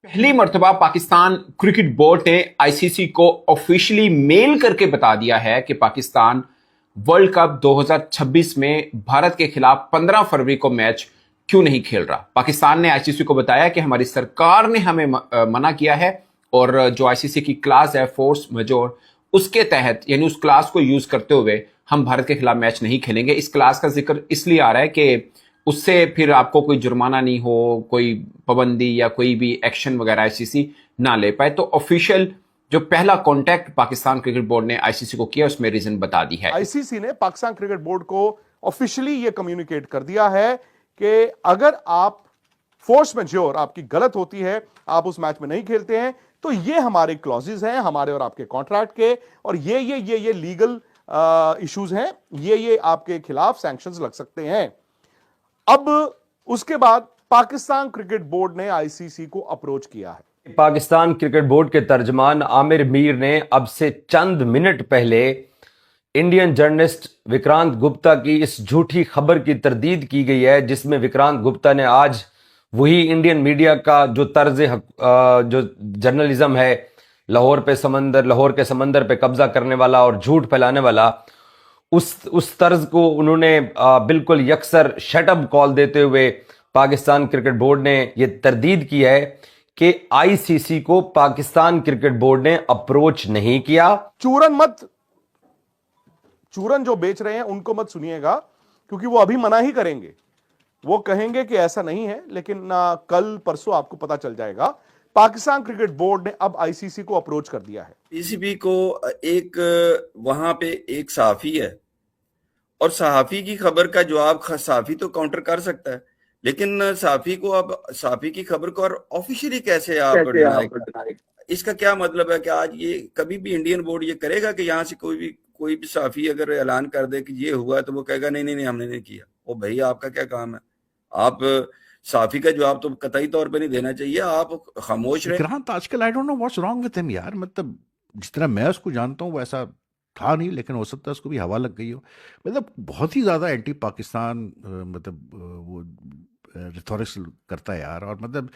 पहली मर्तबा Pakistan cricket board ने आईसीसी को ऑफिशियली मेल करके बता दिया है कि पाकिस्तान वर्ल्ड कप 2026 में भारत के खिलाफ 15 फरवरी को मैच क्यों नहीं खेल रहा। पाकिस्तान ने आईसीसी को बताया कि हमारी सरकार ने हमें मना किया है और जो आईसीसी की क्लास है फोर्स मेजोर, उसके तहत यानी उस क्लास को यूज करते हुए हम भारत के खिलाफ मैच नहीं खेलेंगे। इस क्लास का जिक्र इसलिए आ रहा है कि उससे फिर आपको कोई जुर्माना नहीं हो, कोई पाबंदी या कोई भी एक्शन वगैरह आईसीसी ना ले पाए। तो ऑफिशियल जो पहला कांटेक्ट पाकिस्तान क्रिकेट बोर्ड ने आईसीसी को किया उसमें रीजन बता दी है। आईसीसी ने पाकिस्तान क्रिकेट बोर्ड को ऑफिशियली ये कम्युनिकेट कर दिया है कि अगर आप फोर्स मेजोर आपकी गलत होती है, आप उस मैच में नहीं खेलते हैं, तो ये हमारे क्लॉजेज हैं, हमारे और आपके कॉन्ट्रैक्ट के, और ये लीगल इश्यूज हैं, ये आपके खिलाफ सैंक्शंस लग सकते हैं। अब उसके बाद पाकिस्तान क्रिकेट बोर्ड ने आईसीसी को अप्रोच किया है। पाकिस्तान क्रिकेट बोर्ड के तर्जमान आमिर मीर ने अब से चंद मिनट पहले इंडियन जर्नलिस्ट विक्रांत गुप्ता की इस झूठी खबर की तरदीद की गई है, जिसमें विक्रांत गुप्ता ने आज वही इंडियन मीडिया का जो जो जर्नलिज्म है, लाहौर के समंदर पे कब्जा करने वाला और झूठ फैलाने वाला, उस तर्ज को उन्होंने बिल्कुल यकसर शटअप कॉल देते हुए पाकिस्तान क्रिकेट बोर्ड ने यह तरदीद की है कि आईसीसी को पाकिस्तान क्रिकेट बोर्ड ने अप्रोच नहीं किया। चूरन जो बेच रहे हैं उनको मत सुनिएगा, क्योंकि वो अभी मना ही करेंगे। वो कहेंगे कि ऐसा नहीं है, लेकिन कल परसों आपको पता चल जाएगा। पाकिस्तान क्रिकेट बोर्ड ने अब आईसीसी को अप्रोच कर दिया है। पीसीबी को एक वहां पे एक सहाफी है और सहाफी की खबर का जवाब सहाफी तो काउंटर कर सकता है, लेकिन सहाफी की खबर को और ऑफिशियली कैसे आप डिनाई? इसका क्या मतलब है कि आज ये कभी भी इंडियन बोर्ड ये करेगा कि यहाँ से कोई भी सहाफी अगर ऐलान कर दे कि ये हुआ तो वो कहेगा नहीं नहीं नहीं हमने नहीं किया। ओ भाई, आपका क्या काम है? आप सहाफी का जवाब तो कतई तौर पे नहीं देना चाहिए, आप खामोश रहे। विक्रांत आजकल I don't know what's wrong with him यार। मतलब जिस तरह मैं उसको जानता हूँ वैसा था नहीं, लेकिन हो सकता है उसको भी हवा लग गई हो। मतलब बहुत ही ज़्यादा एंटी पाकिस्तान वो रिथोरिक्स करता है यार। और मतलब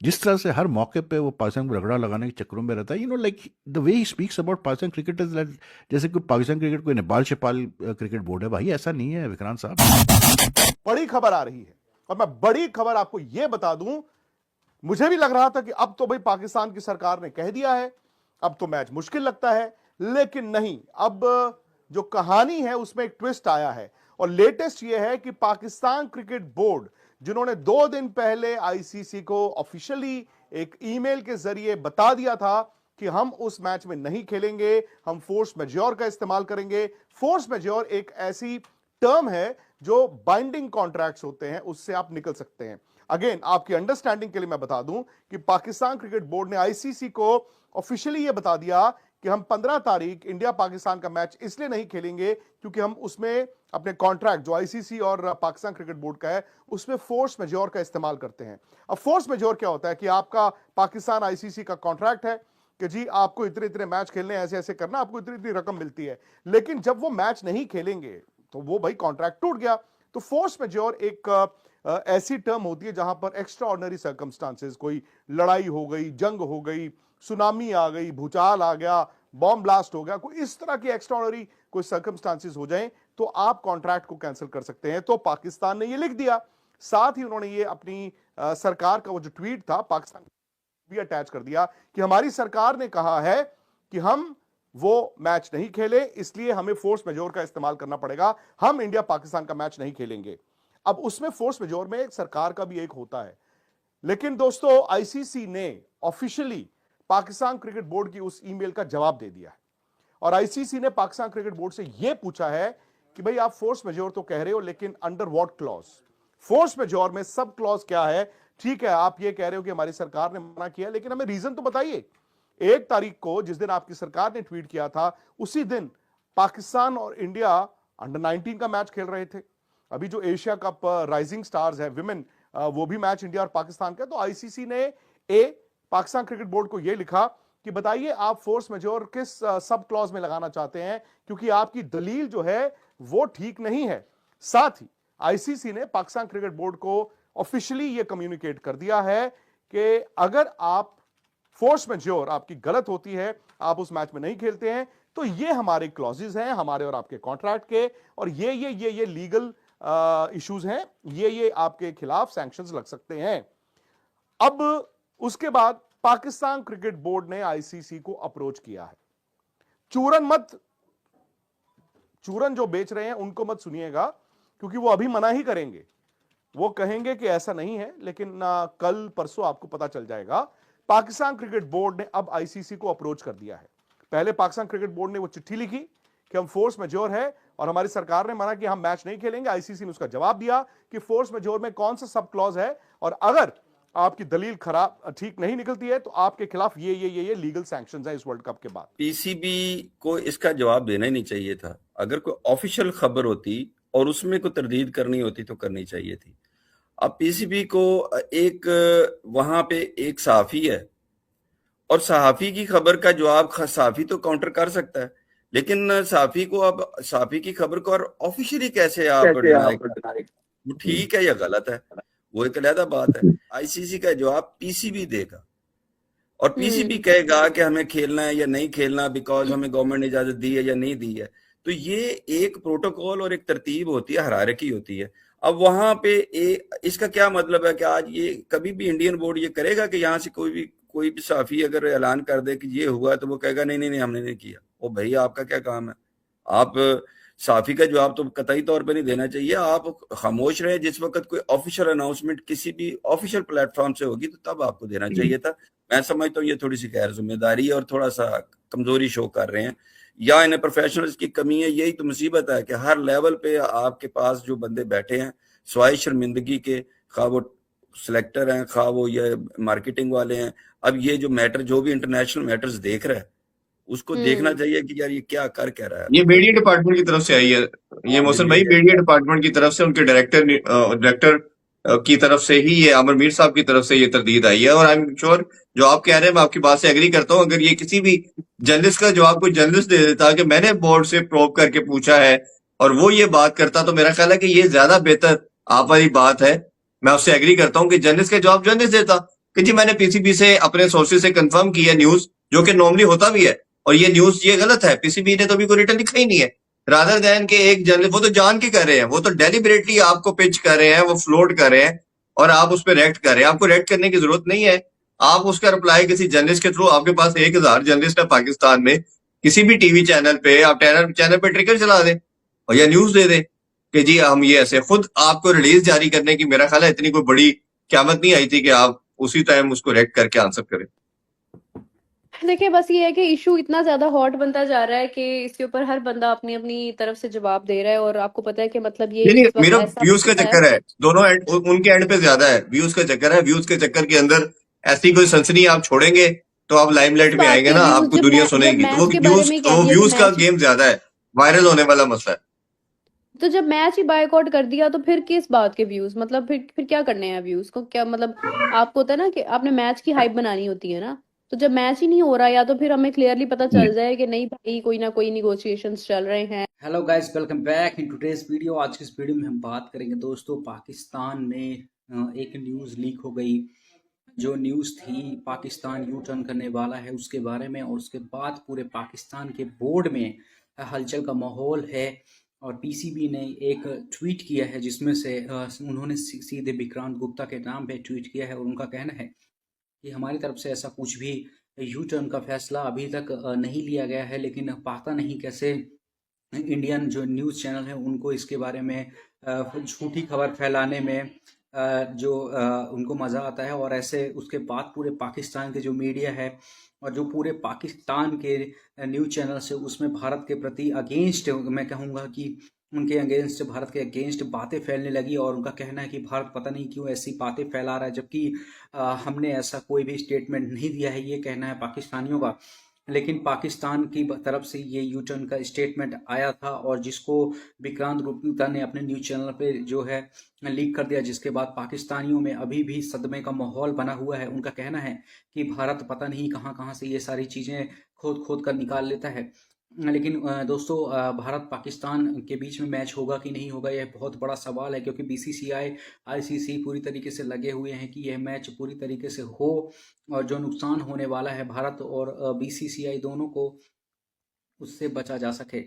जिस तरह से हर मौके पे वो पाकिस्तान को रगड़ा लगाने के चक्करों में रहता है, like the way he speaks about Pakistan cricket is like जैसे कि पाकिस्तान क्रिकेट कोई नेपाल शेपाल क्रिकेट बोर्ड है। भाई ऐसा नहीं है विक्रांत साहब। बड़ी खबर आ रही है और मैं बड़ी खबर आपको यह बता दूं, मुझे भी लग रहा था कि अब तो भाई पाकिस्तान की सरकार ने कह दिया है, अब तो मैच मुश्किल लगता है, लेकिन नहीं। अब जो कहानी है उसमें एक ट्विस्ट आया है और लेटेस्ट यह है कि पाकिस्तान क्रिकेट बोर्ड, जिन्होंने 2 दिन पहले आईसीसी को ऑफिशियली एक ईमेल के जरिए बता दिया था कि हम उस मैच में नहीं खेलेंगे, हम फोर्स मेजोर का इस्तेमाल करेंगे। फोर्स मेजोर एक ऐसी टर्म है जो बाइंडिंग कॉन्ट्रैक्ट्स होते हैं, उससे आप निकल सकते हैं। अगेन आपकी अंडरस्टैंडिंग के लिए मैं बता दूं कि पाकिस्तान क्रिकेट बोर्ड ने आईसीसी को ऑफिशियली यह बता दिया कि हम 15 तारीख इंडिया पाकिस्तान का मैच इसलिए नहीं खेलेंगे क्योंकि हम उसमें अपने कॉन्ट्रैक्ट जो आईसीसी और पाकिस्तान क्रिकेट बोर्ड का है उसमें फोर्स मेजोर का इस्तेमाल करते हैं। अब फोर्स मेजोर क्या होता है कि आपका पाकिस्तान आईसीसी का कॉन्ट्रैक्ट है कि जी आपको इतने इतने मैच खेलने, ऐसे ऐसे करना, आपको इतनी इतनी रकम मिलती है, लेकिन जब वो मैच नहीं खेलेंगे तो वो भाई कॉन्ट्रैक्ट टूट गया। तो फोर्स मेजोर एक ऐसी टर्म होती है जहां पर एक्स्ट्रा ऑर्डिनरी सर्कमस्टांसेस, कोई लड़ाई हो गई, जंग हो गई, सुनामी आ गई, भूचाल आ गया, बॉम्ब ब्लास्ट हो गया, कोई इस तरह की एक्स्ट्रा ऑर्डिनरी कोई सर्कमस्टांसेस हो जाएं तो आप कॉन्ट्रैक्ट को कैंसिल कर सकते हैं। तो पाकिस्तान ने ये लिख दिया, साथ ही उन्होंने ये अपनी सरकार का वो जो ट्वीट था पाकिस्तान भी अटैच कर दिया कि हमारी सरकार ने कहा है कि हम वो मैच नहीं खेले, इसलिए हमें फोर्स मेजोर का इस्तेमाल करना पड़ेगा, हम इंडिया पाकिस्तान का मैच नहीं खेलेंगे। अब उसमें फोर्स मेजोर में एक सरकार का भी एक होता है, लेकिन दोस्तों आईसीसी ने ऑफिशियली पाकिस्तान क्रिकेट बोर्ड की उस ईमेल का जवाब दे दिया है और आईसीसी ने पाकिस्तान क्रिकेट बोर्ड से यह पूछा है कि भाई आप फोर्स मेजोर तो कह रहे हो, लेकिन under what clause? Force majeure में सब क्लॉज क्या है? ठीक है, आप ये कह रहे हो कि हमारी सरकार ने मना किया, लेकिन हमें रीजन तो बताइए। 1 तारीख को जिस दिन आपकी सरकार ने ट्वीट किया था, उसी दिन पाकिस्तान और इंडिया अंडर 19 का मैच खेल रहे थे। अभी जो एशिया कप राइजिंग स्टार्स है विमेन, वो भी मैच इंडिया और पाकिस्तान का। तो आईसीसी ने पाकिस्तान क्रिकेट बोर्ड को यह लिखा कि बताइए आप फोर्स मेजोर किस सब क्लॉज में लगाना चाहते हैं, क्योंकि आपकी दलील जो है वो ठीक नहीं है। साथ ही आईसीसी ने पाकिस्तान क्रिकेट बोर्ड को ऑफिशियली यह कम्युनिकेट कर दिया है कि अगर आप फोर्स मेजोर आपकी गलत होती है, आप उस मैच में नहीं खेलते हैं, तो ये हमारे क्लॉजेज हैं, हमारे और आपके कॉन्ट्रैक्ट के, और ये लीगल इश्यूज हैं, ये आपके खिलाफ सैंक्शंस लग सकते हैं। अब उसके बाद पाकिस्तान क्रिकेट बोर्ड ने आईसीसी को अप्रोच किया है। चूरन जो बेच रहे हैं उनको मत सुनिएगा, क्योंकि वो अभी मना ही करेंगे, वो कहेंगे कि ऐसा नहीं है, लेकिन कल परसों आपको पता चल जाएगा। पाकिस्तान क्रिकेट बोर्ड ने अब आईसीसी को अप्रोच कर दिया है। पहले पाकिस्तान क्रिकेट बोर्ड ने वो चिट्ठी लिखी कि हम फोर्स मेजोर है और हमारी सरकार ने मना कि हम मैच नहीं खेलेंगे। आईसीसी ने उसका जवाब दिया कि फोर्स मेजोर में कौन सा सब क्लॉज है, और अगर आपकी दलील खराब ठीक नहीं निकलती है तो आपके खिलाफ ये लीगल सैंक्शंस हैं इस वर्ल्ड कप के बाद। पीसीबी को इसका जवाब देना ही नहीं चाहिए था। अगर कोई ऑफिशियल खबर होती और उसमें कोई तरदीद करनी होती तो करनी चाहिए थी। अब पीसीबी को एक वहां पे एक सहाफी है और सहाफी की खबर का जवाब सहाफी तो काउंटर कर सकता है, लेकिन सहाफी को अब सहाफी की खबर को और ऑफिशियली कैसे आप डिनाई करें? वो ठीक है या गलत है, वो एक अलग बात है। आईसीसी का जवाब पीसीबी देगा और पीसीबी कहेगा कि हमें खेलना है या नहीं खेलना, बिकॉज हमें गवर्नमेंट ने इजाजत दी है या नहीं दी है। तो ये एक प्रोटोकॉल और एक तरतीब होती है, हायरार्की होती है। अब वहां पे इसका क्या मतलब है कि आज ये कभी भी इंडियन बोर्ड ये करेगा कि यहाँ से कोई भी साफी अगर ऐलान कर दे कि ये हुआ तो वो कहेगा नहीं नहीं नहीं हमने नहीं किया। ओ भाई आपका क्या काम है? आप साफी का जवाब तो कतई तौर पे नहीं देना चाहिए। आप खामोश रहे, जिस वक्त कोई ऑफिशियल अनाउंसमेंट किसी भी ऑफिशियल प्लेटफॉर्म से होगी तो तब आपको देना चाहिए था। मैं समझता हूँ ये थोड़ी सी गैर जिम्मेदारी है और थोड़ा सा कमजोरी शो कर रहे हैं, या इन्हें प्रोफेशनल्स की कमी है। यही तो मुसीबत है कि हर लेवल पे आपके पास जो बंदे बैठे हैं स्वाय शर्मिंदगी के, खा वो सिलेक्टर हैं, खा वो ये मार्केटिंग वाले हैं, अब ये जो मैटर जो भी इंटरनेशनल मैटर्स देख रहा है उसको देखना चाहिए कि यार ये क्या कर क्या रहा है। ये मीडिया डिपार्टमेंट की तरफ से आई है, ये मोहसिन भाई मीडिया डिपार्टमेंट की तरफ से, उनके डायरेक्टर की तरफ से ही, ये आमिर मीर साहब की तरफ से ये तरदीद आई है। और आई एम श्योर जो आप कह रहे हैं मैं आपकी बात से एग्री करता हूं। अगर ये किसी भी जर्नलिस्ट का जवाब कोई जर्नलिस्ट दे देता कि मैंने बोर्ड से प्रोब करके पूछा है और वो ये बात करता, तो मेरा ख्याल है कि ये ज्यादा बेहतर आप वाली बात है। मैं उससे एग्री करता हूँ कि जर्नलिस्ट का जवाब जर्नलिस्ट देता कि जी मैंने पीसीबी से अपने सोर्सेज से कंफर्म किया न्यूज, जो कि नॉर्मली होता भी है, और ये न्यूज ये गलत है। पीसीबी ने तो अभी कोई रिटर्न लिखा ही नहीं है। रादर दैन के एक जर्नलिस्ट, वो तो जान के कर रहे हैं, वो तो डेलिबरेटली आपको पिच कर रहे हैं, वो फ्लोट कर रहे हैं और आप उस पर रिएक्ट कर रहे हैं। आपको रिएक्ट करने की जरूरत नहीं है। आप उसका रिप्लाई किसी जर्नलिस्ट के थ्रू, आपके पास 1000 जर्नलिस्ट है पाकिस्तान में, किसी भी टीवी चैनल पे आप चैनल पे ट्रिगर चला दें और या न्यूज दे दें कि जी हम ये ऐसे, खुद आपको रिलीज जारी करने की मेरा ख्याल है इतनी कोई बड़ी क़यामत नहीं आई थी कि आप उसी टाइम उसको रिएक्ट करके आंसर करें। देखिए बस ये है कि इशू इतना ज्यादा हॉट बनता जा रहा है कि इसके ऊपर हर बंदा अपनी अपनी तरफ से जवाब दे रहा है, और आपको पता है कि मतलब ये नहीं इस वक्त मेरा ऐसा व्यूज का होता है। चक्कर है, दोनों एंड उनके एंड पे ज्यादा है, व्यूज का चक्कर है। व्यूज के चक्कर के अंदर ऐसी कोई सनसनी आप छोड़ेंगे तो आप लाइमलाइट में बात आएंगे के ना, व्यूज आपको जब दुनिया जब सुनेगी। तो वो मैच के बारे व्यूज में कह दिया कि व्यूज का मैच गेम ज्यादा है, वायरल होने वाला मसला है। तो जब मैच ही बायकॉट कर दिया तो फिर किस बात के व्यूज, मतलब फिर क्या करने हैं व्यूज को? क्या मतलब आपको होता है ना कि आपने मैच की हाइप बनानी होती है ना, तो जब मैच ही नहीं हो रहा, या तो फिर हमें क्लियरली पता चल जाए कि नहीं भाई कोई ना कोई निगोशिएशंस चल रहे हैं। Hello guys, welcome back in today's video. आज की इस वीडियो में हम बात करेंगे दोस्तों, पाकिस्तान में एक न्यूज़ लीक हो गई। जो न्यूज़ थी पाकिस्तान यू टर्न करने वाला है उसके बारे में, और उसके बाद पूरे पाकिस्तान के बोर्ड में हलचल का माहौल है। और पीसीबी ने एक ट्वीट किया है जिसमें से उन्होंने सीधे विक्रांत गुप्ता के नाम पे ट्वीट किया है, और उनका कहना है कि हमारी तरफ से ऐसा कुछ भी यू टर्न का फैसला अभी तक नहीं लिया गया है, लेकिन पता नहीं कैसे इंडियन जो न्यूज़ चैनल है उनको इसके बारे में झूठी खबर फैलाने में जो उनको मज़ा आता है। और ऐसे उसके बाद पूरे पाकिस्तान के जो मीडिया है और जो पूरे पाकिस्तान के न्यूज़ चैनल से उसमें भारत के प्रति अगेंस्ट, मैं कहूँगा कि उनके अगेंस्ट, भारत के अगेंस्ट बातें फैलने लगी। और उनका कहना है कि भारत पता नहीं क्यों ऐसी बातें फैला रहा है, जबकि हमने ऐसा कोई भी स्टेटमेंट नहीं दिया है, ये कहना है पाकिस्तानियों का। लेकिन पाकिस्तान की तरफ से ये यू टर्न का स्टेटमेंट आया था, और जिसको विक्रांत गुप्ता ने अपने न्यूज़ चैनल पे जो है लीक कर दिया, जिसके बाद पाकिस्तानियों में अभी भी सदमे का माहौल बना हुआ है। उनका कहना है कि भारत पता नहीं कहाँ कहाँ से ये सारी चीज़ें खोद खोद कर निकाल लेता है। लेकिन दोस्तों भारत पाकिस्तान के बीच में मैच होगा कि नहीं होगा, यह बहुत बड़ा सवाल है, क्योंकि बीसीसीआई आईसीसी पूरी तरीके से लगे हुए हैं कि यह मैच पूरी तरीके से हो और जो नुकसान होने वाला है भारत और बीसीसीआई दोनों को, उससे बचा जा सके।